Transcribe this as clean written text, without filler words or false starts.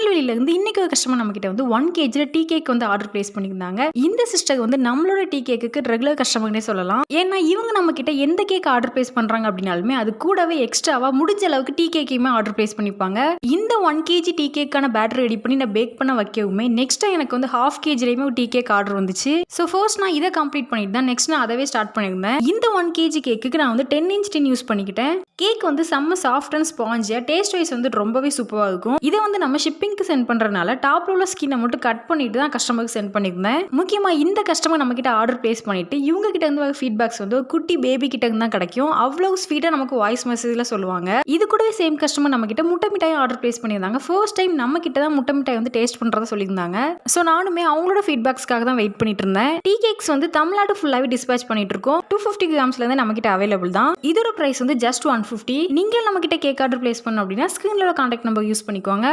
திருநெல்வேலியில இருந்து இன்னைக்கு ஒரு கஸ்டமர் நம்ம கிட்ட வந்து 1 kg டீ கேக் வந்து ஆர்டர் பிளேஸ் பண்ணியிருந்தாங்க. இந்த சிஸ்டர் வந்து நம்மளோட டீ கேக்குக்கு ரெகுலர் கஸ்டமர்னே சொல்லலாம். ஏன்னா இவங்க நம்ம கிட்ட எந்த கேக் ஆர்டர் பிளேஸ் பண்றாங்க அப்படின்னாலுமே அது கூடவே எக்ஸ்ட்ராவா முடிஞ்ச அளவுக்கு டீ கேக்கையுமே ஆர்டர் பிளேஸ் பண்ணிப்பாங்க. இந்த 1 kg டீ கேக்கான பேட்டர் ரெடி பண்ணி நான் பேக் பண்ண வைக்கவுமே நெக்ஸ்ட் எனக்கு வந்து 1/2 kgலயுமே ஒரு டீ கேக் ஆர்டர் வந்துச்சு. ஸோ ஃபர்ஸ்ட் நான் இதை கம்ப்ளீட் பண்ணிட்டு தான் நெக்ஸ்ட் நான் அதவே ஸ்டார்ட் பண்ணியிருந்தேன். இந்த 1 kg கேக்குக்கு நான் வந்து 10 inch டின் யூஸ் பண்ணிக்கிட்டேன். கேக் வந்து செம்ம சாஃப்ட் அண்ட் ஸ்பாஞ்சியா டேஸ்ட் வைஸ் வந்து ரொம்பவே சூப்பராக இருக்கும். இதை வந்து நம்ம ஷிப்பிங்க்கு சென்ட் பண்றதுனால டாப்ல உள்ள ஸ்கின்னை மட்டும் கட் பண்ணிட்டு தான் கஸ்டமருக்கு சென்ட் பண்ணியிருந்தேன். முக்கியமா இந்த கஸ்டமர் நம்ம கிட்ட ஆர்டர் பிளேஸ் பண்ணிட்டு இவங்க கிட்ட இருந்து வர ஃபீட்பேக்ஸ் வந்து ஒரு குட்டி பேபி கிட்ட இருந்து தான் கிடைக்கும். அவ்வளவு ஸ்வீட்டா நமக்கு வாய்ஸ் மெசேஜ்ல சொல்லுவாங்க. இது கூடவே சேம் கஸ்டமர் நம்ம கிட்ட முட்டை மிட்டாய் ஆர்டர் பிளேஸ் பண்ணியிருந்தாங்க. ஃபர்ஸ்ட் டைம் நம்ம கிட்ட தான் முட்டை மிட்டாய் வந்து டேஸ்ட் பண்றதா சொல்லியிருந்தாங்க. ஸோ நானுமே அவங்களோட ஃபீட்பேக்ஸ்க்காக தான் வெயிட் பண்ணிட்டு இருந்தேன். டீ கேக்ஸ் வந்து தமிழ்நாடு ஃபுல்லாவே டிஸ்பேச் பண்ணிட்டு இருக்கோம். 250 கிராம்ஸ்ல இருந்து நம்ம கிட்ட அவைலபிள் தான். இதோட பிரைஸ் வந்து ஜஸ்ட் 150. நீங்க நம்ம கிட்ட கேக் ஆர்டர் பிளேஸ் பண்ணணும் அப்படின்னா ஸ்கிரீன்ல கான்டாக்ட் நம்பர் யூஸ் பண்ணிக்கோங்க.